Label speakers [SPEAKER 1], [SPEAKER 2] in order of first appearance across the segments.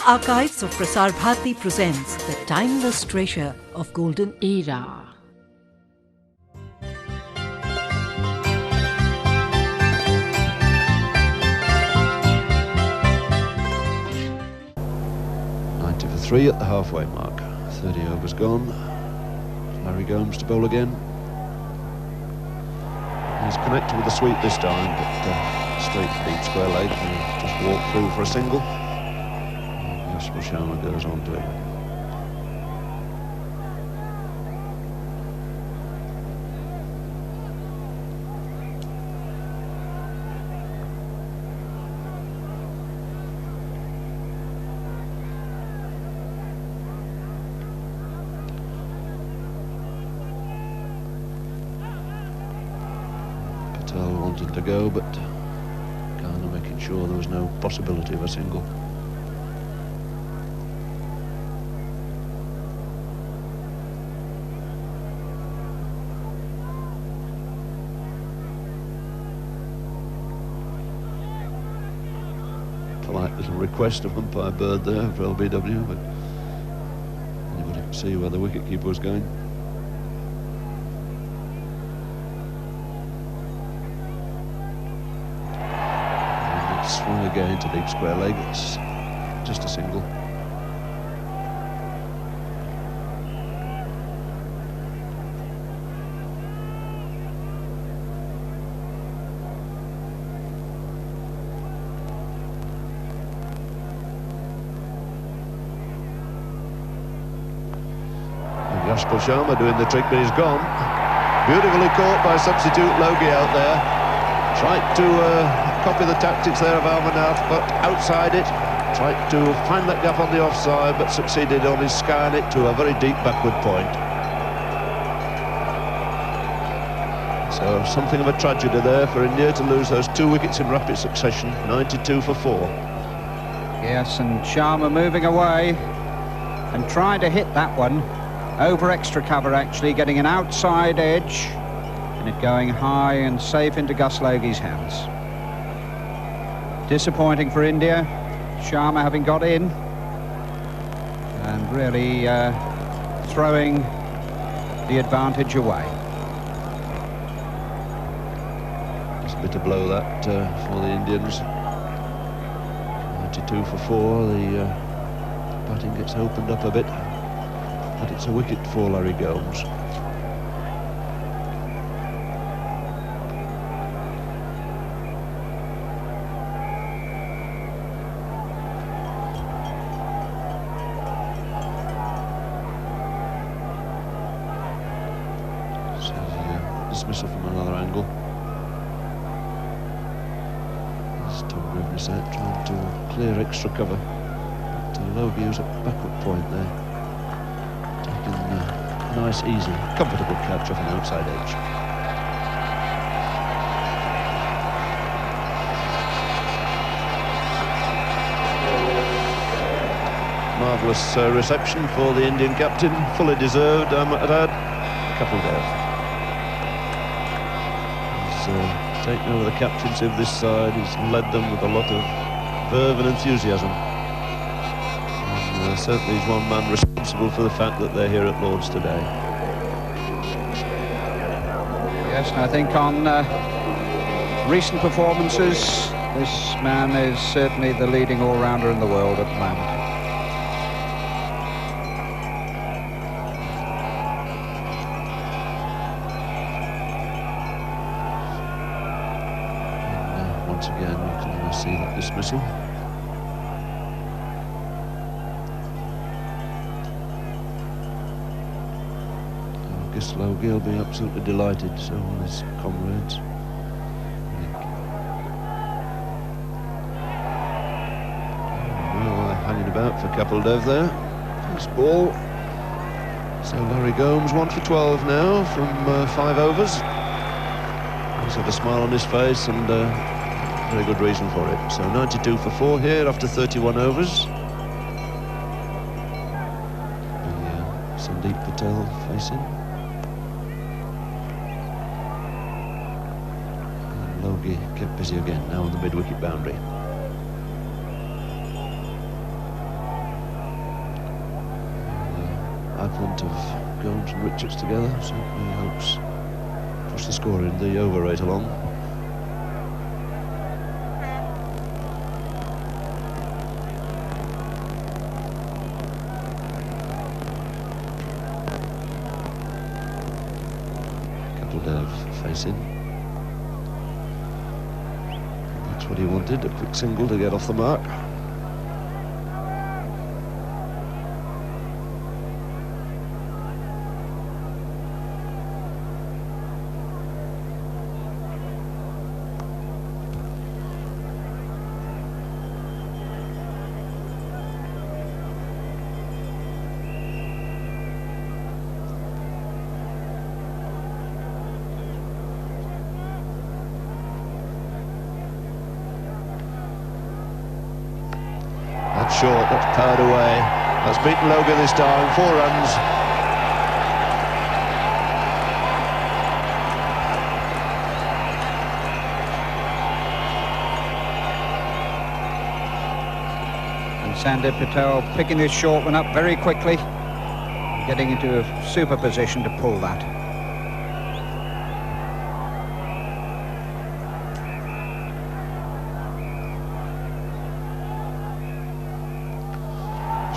[SPEAKER 1] Archives of Prasar Bharati presents the timeless treasure of Golden Era.
[SPEAKER 2] Three at the halfway mark. 30 overs gone. Larry Gomes to bowl again. He's connected with the sweep this time, but straight to deep square leg. He'll just walk through for a single. Yashpal Sharma goes on to it. Wanted to go, but Garner making sure there was no possibility of a single. Polite little request of umpire Bird there for LBW, but anybody could see where the wicketkeeper was going. Swung again to deep square leg. It's just a single. And Yashpal Sharma doing the trick, but he's gone. Beautifully caught by substitute Logie out there. Tried to copy the tactics there of Amarnath, but outside it. Tried to find that gap on the offside, but succeeded only skying it to a very deep backward point. So something of a tragedy there for India to lose those 2 wickets in rapid succession, 92 for 4.
[SPEAKER 3] Yes, and Sharma moving away and trying to hit that one over extra cover, actually getting an outside edge. And it going high and safe into Gus Logie's hands. Disappointing for India, Sharma having got in and really throwing the advantage away.
[SPEAKER 2] Just a bit of blow that for the Indians. 92 for 4, the batting gets opened up a bit, but it's a wicket for Larry Gomes. Dismissal from another angle. There's Tom Gravesend trying to clear extra cover. But Logie was at backward point there. Taking a nice, easy, comfortable catch off an outside edge. Marvellous reception for the Indian captain. Fully deserved, I might add. Kapildev. Taken over the captaincy of this side. He's led them with a lot of verve and enthusiasm. And certainly he's one man responsible for the fact that they're here at Lord's today.
[SPEAKER 3] Yes, and I think on recent performances, this man is certainly the leading all-rounder in the world at the moment.
[SPEAKER 2] Once again, you can see that dismissal. Gus Logie will be absolutely delighted, so will his comrades. Well, hanging about for Kapildev there. First ball. So Larry Gomes 1 for 12 now from 5 overs. He's got a smile on his face and very good reason for it. So 92 for 4 here after 31 overs. Sandeep Patel facing. And Logie kept busy again now on the mid-wicket boundary. advent of Gomes and Richards together certainly helps push the score in the over rate along. Kapildev facing. That's what he wanted, a quick single to get off the mark. Short, that's powered away. That's beaten Logan this time, 4 runs.
[SPEAKER 3] And Sandeep Patel picking this short one up very quickly, getting into a super position to pull that.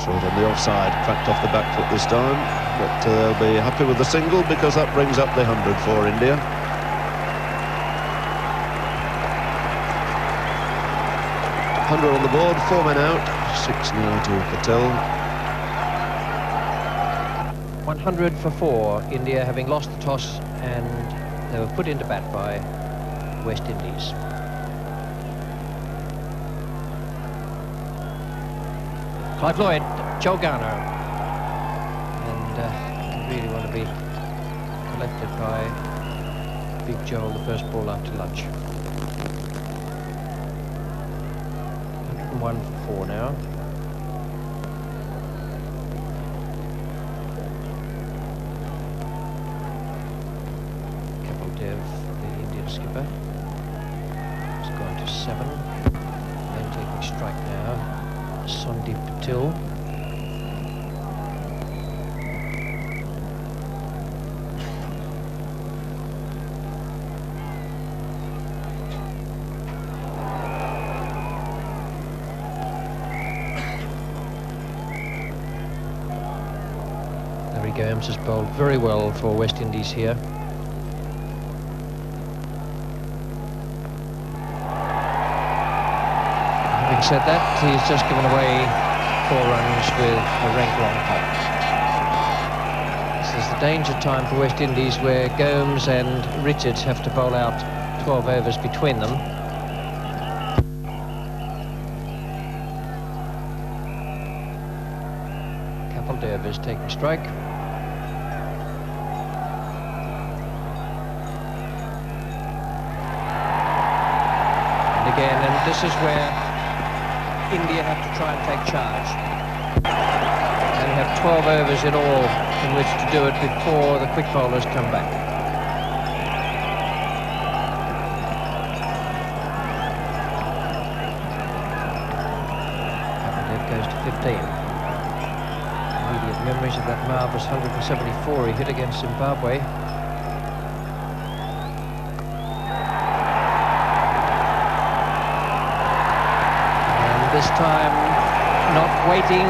[SPEAKER 2] Short on the offside, cracked off the back foot this time, but they'll be happy with the single because that brings up the 100 for India. $100 on the board, 4 men out, 6 now to Patel.
[SPEAKER 4] 100 for 4, India having lost the toss and they were put into bat by West Indies. Clive Lloyd, Joe Garner, and really want to be collected by Big Joel, the first ball after lunch. 101 for 4 now. Kapildev, the Indian skipper, has gone to 7, and taking strike now. Sandeep Patel. Larry Gomes has bowled very well for West Indies here. Having said that, he's just given away 4 runs with a rank long putt. This is the danger time for West Indies where Gomes and Richards have to bowl out 12 overs between them. Kapildev is taking strike. And again, and this is where India have to try and take charge. They have 12 overs in all in which to do it before the quick bowlers come back. Kapildev goes to 15. Immediate memories of that marvellous 174 he hit against Zimbabwe. This time not waiting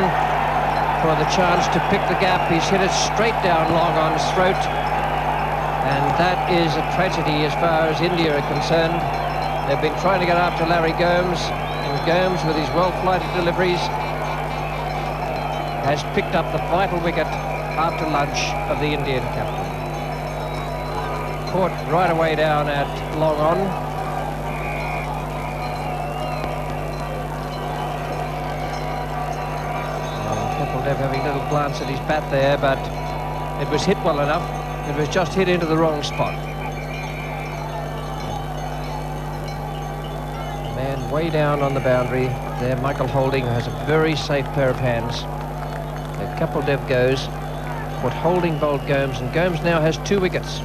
[SPEAKER 4] for the chance to pick the gap. He's hit it straight down long on's throat, and that is a tragedy as far as India are concerned. They've been trying to get after Larry Gomes, and Gomes, with his well-flighted deliveries, has picked up the vital wicket after lunch of the Indian captain. Caught right away down at long on. Kapildev having a little glance at his bat there, but it was hit well enough. It was just hit into the wrong spot. Man way down on the boundary there, Michael Holding, who has a very safe pair of hands. So Kapildev goes. What Holding bowled Gomes, and Gomes now has 2 wickets.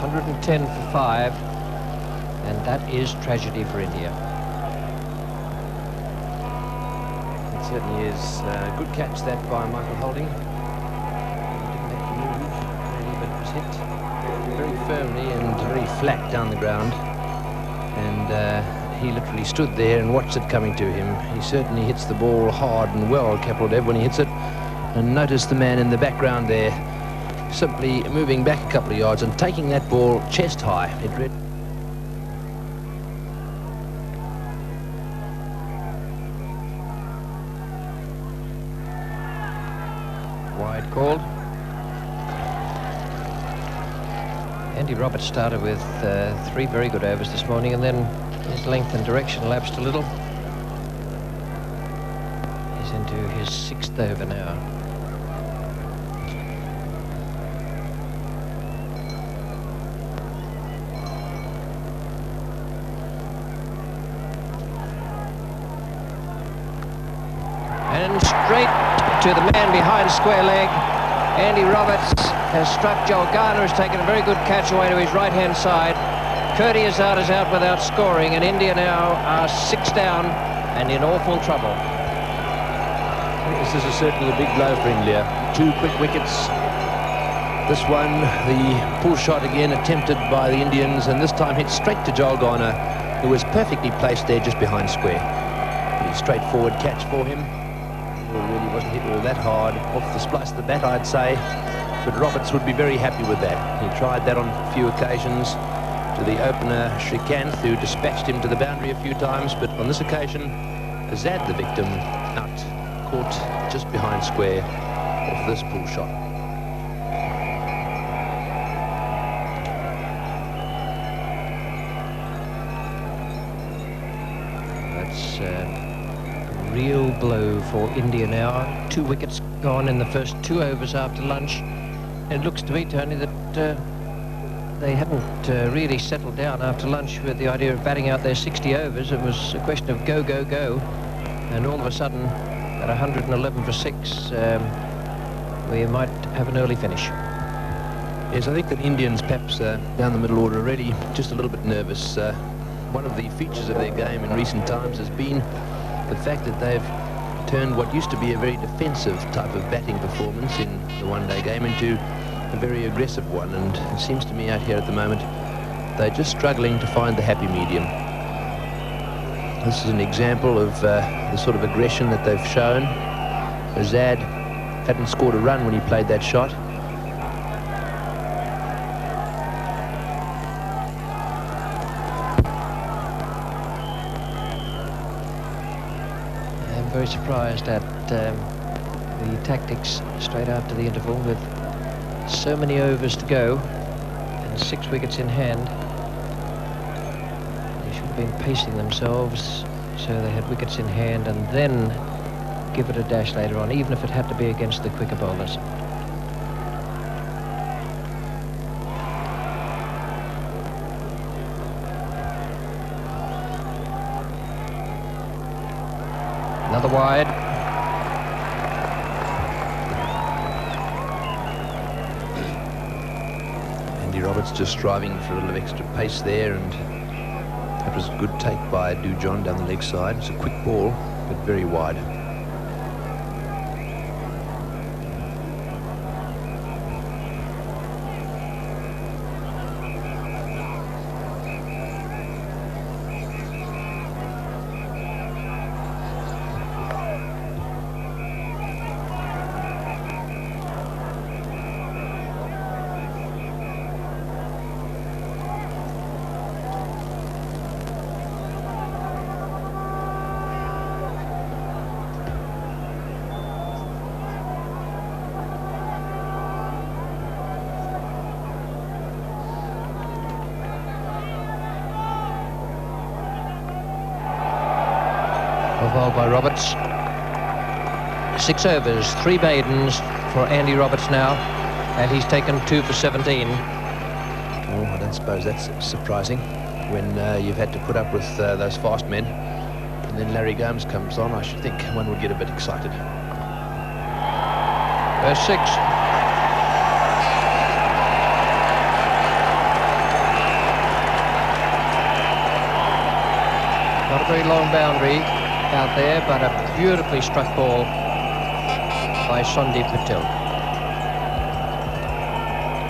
[SPEAKER 4] $110 for 5, and that is tragedy for India. certainly is a good catch that by Michael Holding. He didn't have to move really, but it was hit very firmly and very flat down the ground. And he literally stood there and watched it coming to him. He certainly hits the ball hard and well, Kapil when he hits it. And notice the man in the background there simply moving back a couple of yards and taking that ball chest high. Wide called. Andy Roberts started with 3 very good overs this morning, and then his length and direction lapsed a little. He's into his 6th over now. And straight to the man behind square leg. Andy Roberts has struck. Joel Garner has taken a very good catch away to his right-hand side. Curdy Azad is out without scoring, and India now are 6 down and in awful trouble.
[SPEAKER 5] This is certainly a big blow for India. 2 quick wickets. This one, the pull shot again attempted by the Indians, and this time hit straight to Joel Garner, who was perfectly placed there just behind square. Pretty straightforward catch for him. Really wasn't hit all that hard off the splice of the bat, I'd say, but Roberts would be very happy with that. He tried that on a few occasions to the opener Shrikant, who dispatched him to the boundary a few times, but on this occasion Azad, the victim, out, caught just behind square off this pull shot.
[SPEAKER 4] That's real blow for India now. 2 wickets gone in the first 2 overs after lunch. It looks to me, Tony, that they haven't really settled down after lunch with the idea of batting out their 60 overs. It was a question of go, go, go. And all of a sudden, at 111 for 6, we might have an early finish.
[SPEAKER 5] Yes, I think that Indians, perhaps down the middle order, are really just a little bit nervous. One of the features of their game in recent times has been the fact that they've turned what used to be a very defensive type of batting performance in the one-day game into a very aggressive one, and it seems to me out here at the moment they're just struggling to find the happy medium. This is an example of the sort of aggression that they've shown. Azad hadn't scored a run when he played that shot.
[SPEAKER 4] Very surprised at the tactics straight after the interval, with so many overs to go and 6 wickets in hand. They should have been pacing themselves so they had wickets in hand and then give it a dash later on, even if it had to be against the quicker bowlers. Another wide.
[SPEAKER 5] Andy Roberts just striving for a little extra pace there, and that was a good take by Dujon down the leg side. It's a quick ball, but very wide.
[SPEAKER 4] Bowled by Roberts. 6 overs, 3 maidens for Andy Roberts now, and he's taken 2 for 17.
[SPEAKER 5] Oh, I don't suppose that's surprising when you've had to put up with those fast men, and then Larry Gomes comes on. I should think one would get a bit excited.
[SPEAKER 4] Verse 6. Not a very long boundary. out there, but a beautifully struck ball by Sandeep Patel.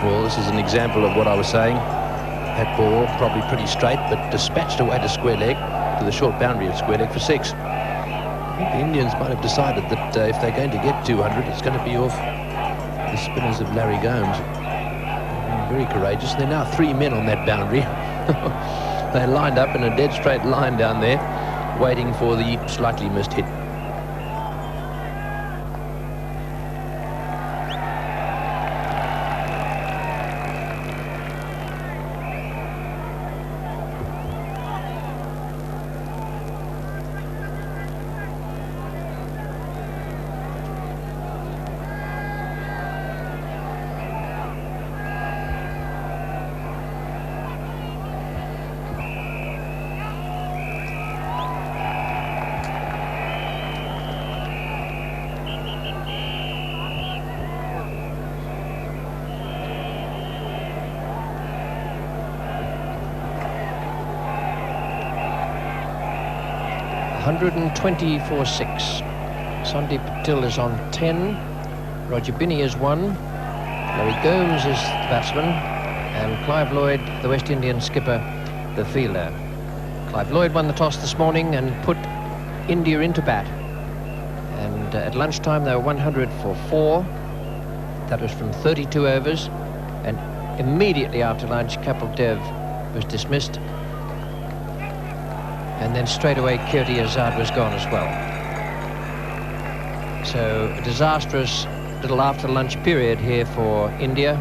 [SPEAKER 5] Well, this is an example of what I was saying. That ball probably pretty straight, but dispatched away to square leg, to the short boundary of square leg for 6. I think the Indians might have decided that if they're going to get 200, it's going to be off the spinners of Larry Gomes. Very courageous. There are now 3 men on that boundary. They're lined up in a dead straight line down there, waiting for the slightly missed hit.
[SPEAKER 4] For 6. Sandeep Patel is on 10. Roger Binney is 1. Larry Gomes is the batsman. And Clive Lloyd, the West Indian skipper, the fielder. Clive Lloyd won the toss this morning and put India into bat. And at lunchtime they were 100 for 4. That was from 32 overs. And immediately after lunch, Kapil Dev was dismissed. And then straight away Kirti Azad was gone as well. So a disastrous little after lunch period here for India,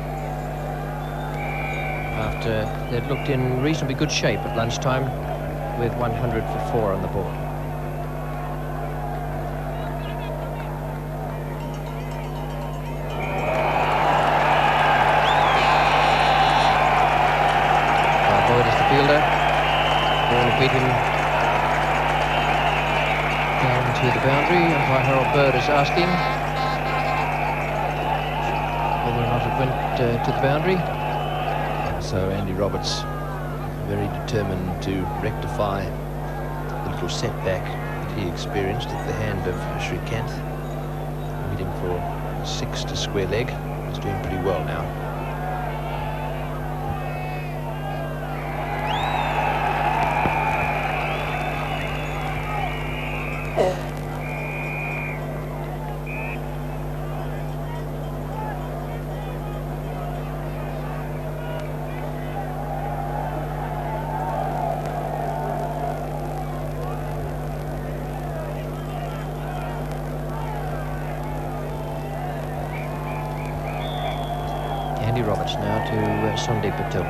[SPEAKER 4] after they'd looked in reasonably good shape at lunchtime with 100 for 4 on the board. Lloyd is the fielder. Ball beat him to the boundary. Umpire Harold Bird is asking whether or not it went to the boundary.
[SPEAKER 5] So Andy Roberts very determined to rectify the little setback that he experienced at the hand of Srikanth. Hit him for 6 to square leg. He's doing pretty well now.
[SPEAKER 4] Andy Roberts now to Sandeep Patel.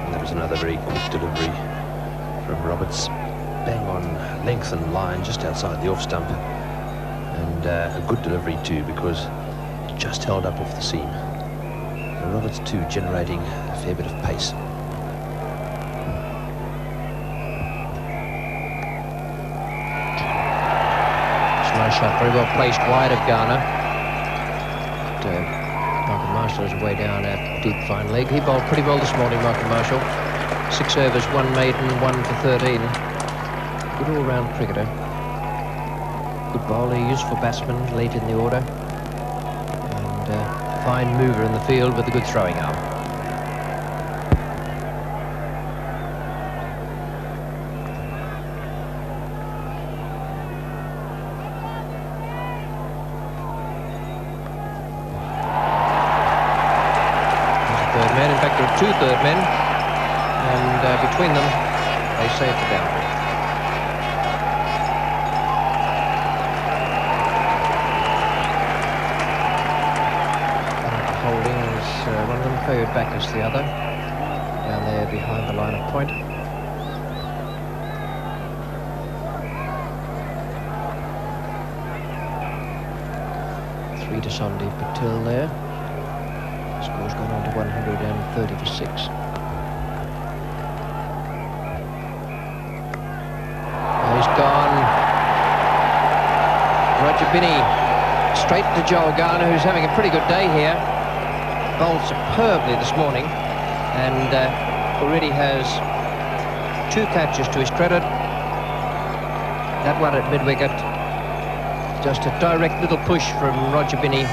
[SPEAKER 5] And that was another very quick delivery from Roberts. Bang on length and line just outside the off stump. And a good delivery too, because it just held up off the seam. And Roberts too generating a fair bit of pace.
[SPEAKER 4] Nice shot, very well placed wide of Garner. But, Malcolm Marshall is way down at deep fine leg. He bowled pretty well this morning, Malcolm Marshall. 6 overs, 1 maiden, 1 for 13. Good all-round cricketer. Good bowler, useful batsman late in the order. And fine mover in the field with a good throwing arm. In fact, there are 2 third men, and between them, they saved the boundary. Holding is one of them, favoured back as the other, down there behind the line of point. Three to Sandeep Patel there. Score's gone on to 130 for 6. Oh, he's gone. Roger Binney straight to Joel Garner, who's having a pretty good day here. bowled superbly this morning and already has 2 catches to his credit. That one at mid-wicket, just a direct little push from Roger Binney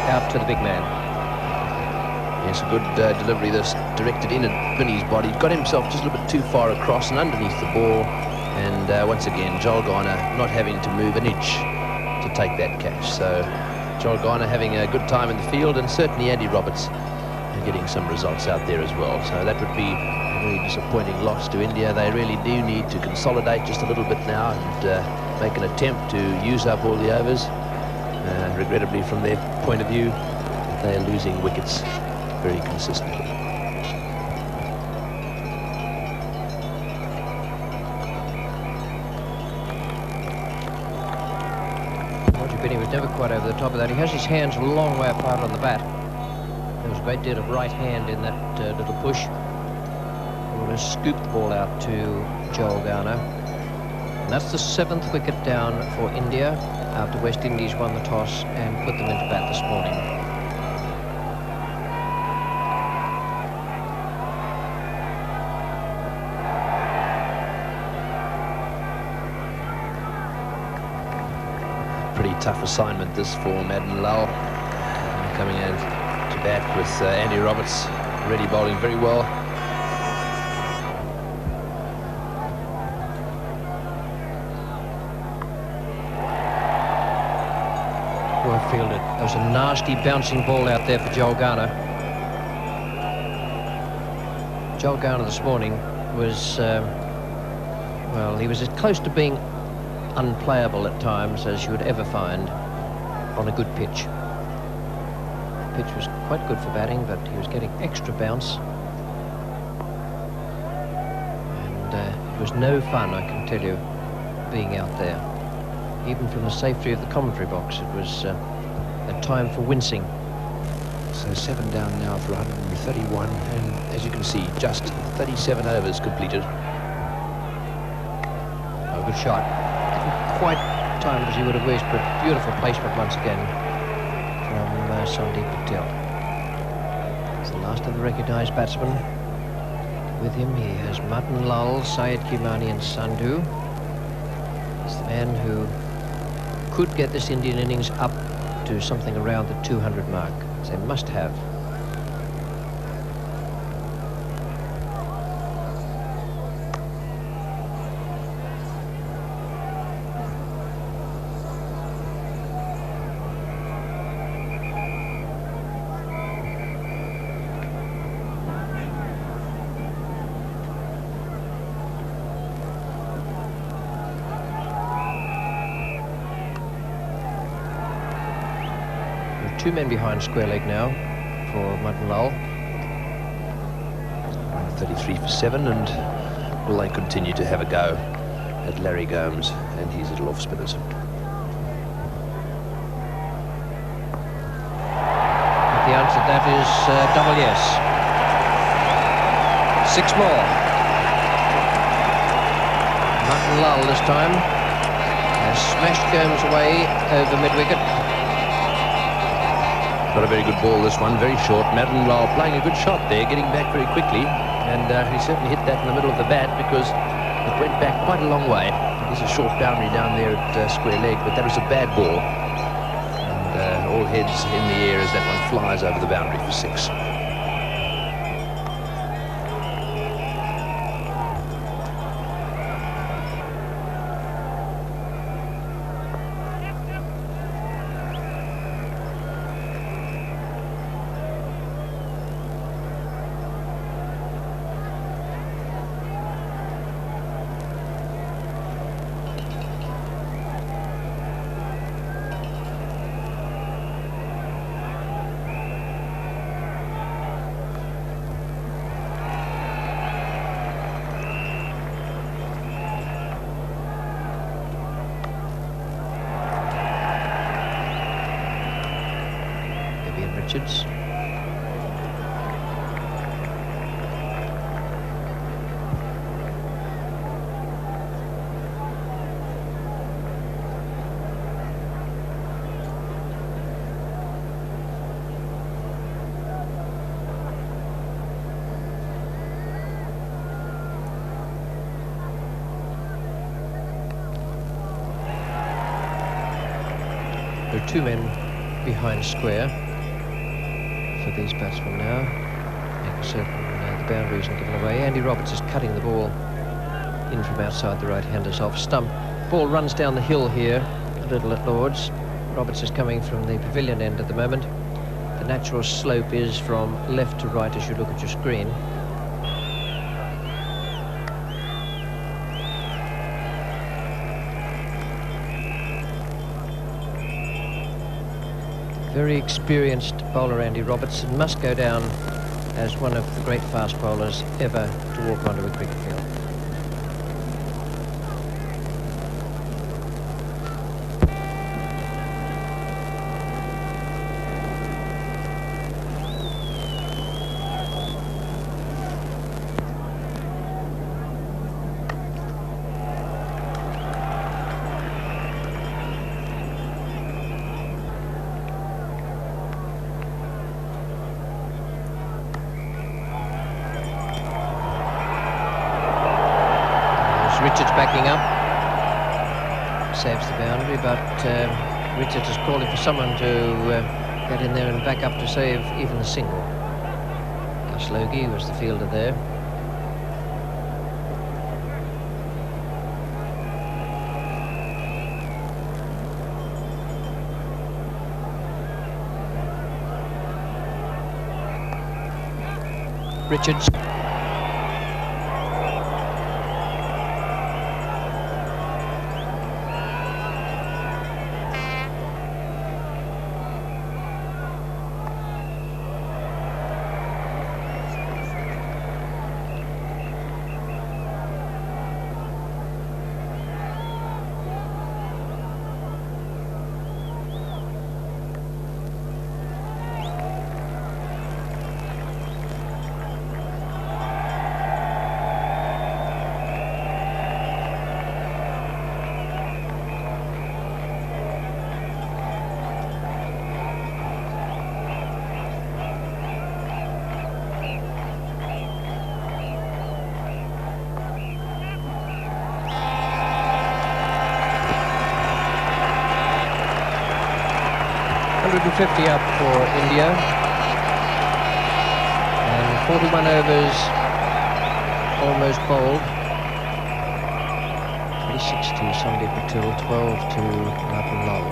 [SPEAKER 4] out to the big man.
[SPEAKER 5] Yes, a good delivery this, directed in at Binney's body. Got himself just a little bit too far across and underneath the ball. And once again, Joel Garner not having to move an inch to take that catch. So Joel Garner having a good time in the field, and certainly Andy Roberts getting some results out there as well. So that would be a very disappointing loss to India. They really do need to consolidate just a little bit now and make an attempt to use up all the overs. Regrettably, from their point of view, they are losing wickets very consistently.
[SPEAKER 4] Roger Binney was never quite over the top of that. He has his hands a long way apart on the bat. There was a great deal of right hand in that little push. He will just scoop the ball out to Joel Garner. And that's the 7th wicket down for India after West Indies won the toss and put them into bat this morning.
[SPEAKER 5] Pretty tough assignment this for Madan Lal, coming in to bat with Andy Roberts already bowling very well.
[SPEAKER 4] Well fielded. There was a nasty bouncing ball out there for Joel Garner. Joel Garner this morning was, well, he was as close to being unplayable at times as you would ever find on a good pitch. The pitch was quite good for batting, but he was getting extra bounce. And it was no fun, I can tell you, being out there. Even from the safety of the commentary box, it was a time for wincing.
[SPEAKER 5] So 7 down now for 131, and as you can see, just 37 overs completed.
[SPEAKER 4] Oh, good shot. Quite timed as he would have wished, but beautiful placement once again from Sandeep Patel. It's the last of the recognised batsmen. With him he has Madan Lal, Syed Kimani and Sandhu. He's the man who could get this Indian innings up to something around the 200 mark. They must have. Two men behind square leg now for Madan Lal.
[SPEAKER 5] 33 for 7, and will they continue to have a go at Larry Gomes and his little off spinners?
[SPEAKER 4] The answer to that is double yes. 6 more. Madan Lal this time has smashed Gomes away over mid-wicket.
[SPEAKER 5] Not a very good ball, this one, very short. Madan Lal playing a good shot there, getting back very quickly, and he certainly hit that in the middle of the bat because it went back quite a long way. There's a short boundary down there at square leg, but that was a bad ball. And all heads in the air as that one flies over the boundary for 6. Richards.
[SPEAKER 4] There are 2 men behind square for these batsmen now, making certain the boundary isn't given away. Andy Roberts is cutting the ball in from outside the right-hander's off stump. Ball runs down the hill here a little at Lord's. Roberts is coming from the pavilion end at the moment. The natural slope is from left to right as you look at your screen. Very experienced bowler Andy Roberts, and must go down as one of the great fast bowlers ever to walk onto a cricket field. Richards backing up, saves the boundary, but Richards is calling for someone to get in there and back up to save even the single. Gus Logie was the fielder there. Richards. .150 up for India, and 41 overs almost bowled. 26 to Sandeep Patil, 12 to Martin Lal.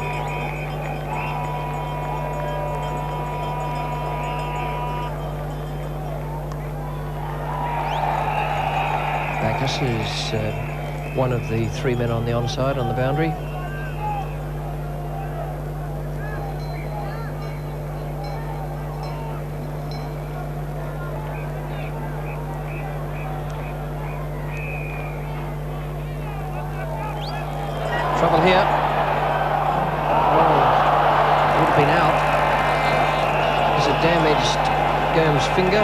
[SPEAKER 4] Backus is one of the 3 men on the onside on the boundary. Trouble here. Oh, would have been out. There's a damaged Gomes finger.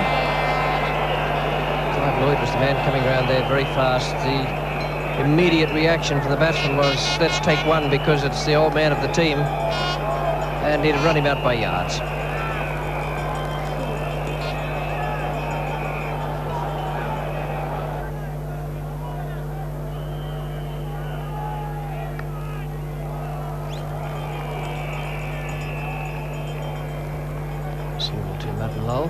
[SPEAKER 4] Clive Lloyd was the man coming around there very fast. The immediate reaction from the batsman was, let's take one because it's the old man of the team. And he'd run him out by yards. Single to Martin Lal.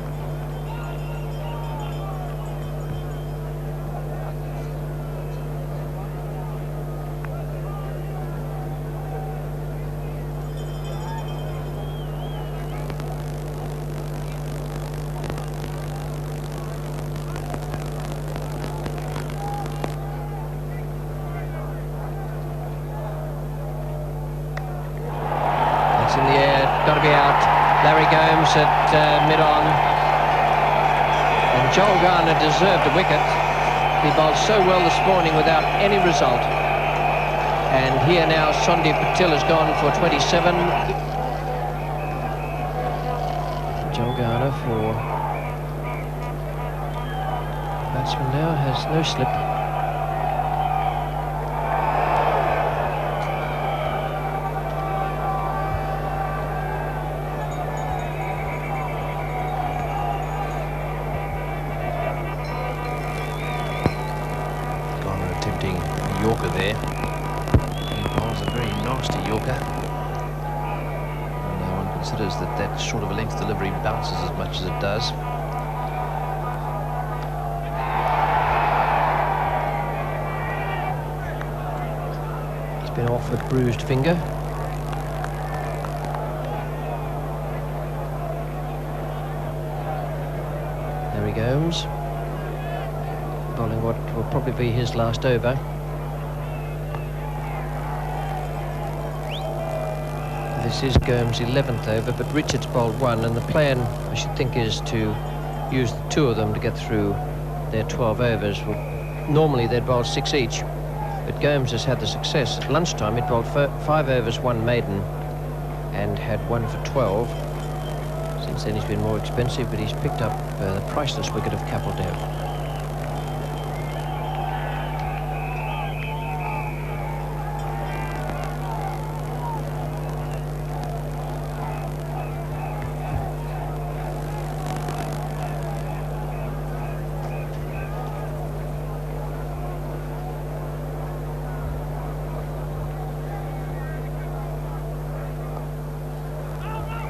[SPEAKER 4] That's in the air, got to be out. Larry Gomes at mid-on, and Joel Garner deserved a wicket. He bowled so well this morning without any result. And here now Sandeep Patil has gone for 27. Joel Garner for batsman now has no slip. Attempting a Yorker there. He bowls a very nasty Yorker.
[SPEAKER 5] considers that that sort of a length delivery bounces as much as it does. He's been off with bruised finger. There he goes, bowling what will probably be his last over. This is Gomes' 11th over, but Richards bowled one, and the plan, I should think, is to use the two of them to get through their 12 overs. Well, normally they'd bowl 6 each, but Gomes has had the success. At lunchtime he'd bowled 5 overs, 1 maiden, and had 1 for 12. Since then he's been more expensive, but he's picked up the priceless wicket of Kapil Dev.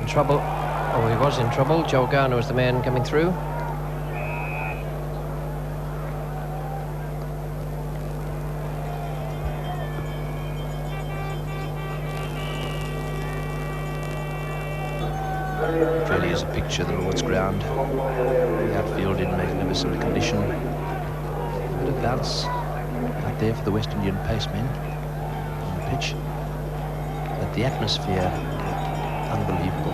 [SPEAKER 5] Trouble. Oh, he was in trouble. Joel Garner was the man coming through. It really is a picture, the Lord's ground. The outfield in magnificent condition. A bit of bounce out there for the West Indian pacemen on the pitch. But the atmosphere, unbelievable.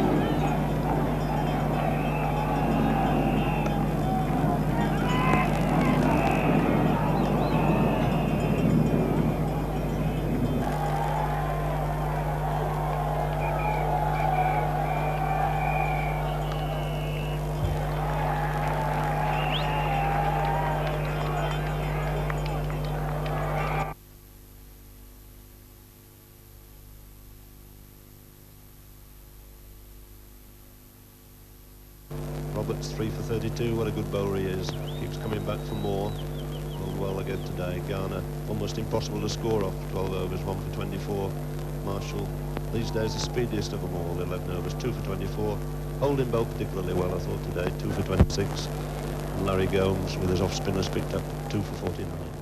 [SPEAKER 2] Roberts 3 for 32, what a good bowler he is. Keeps coming back for more. Bowled well again today. Garner, almost impossible to score off 12 overs, 1 for 24. Marshall, these days the speediest of them all, 11 overs, 2 for 24. Holding bowled particularly well, I thought, today, 2 for 26. And Larry Gomes, with his off spinners, picked up 2 for 49.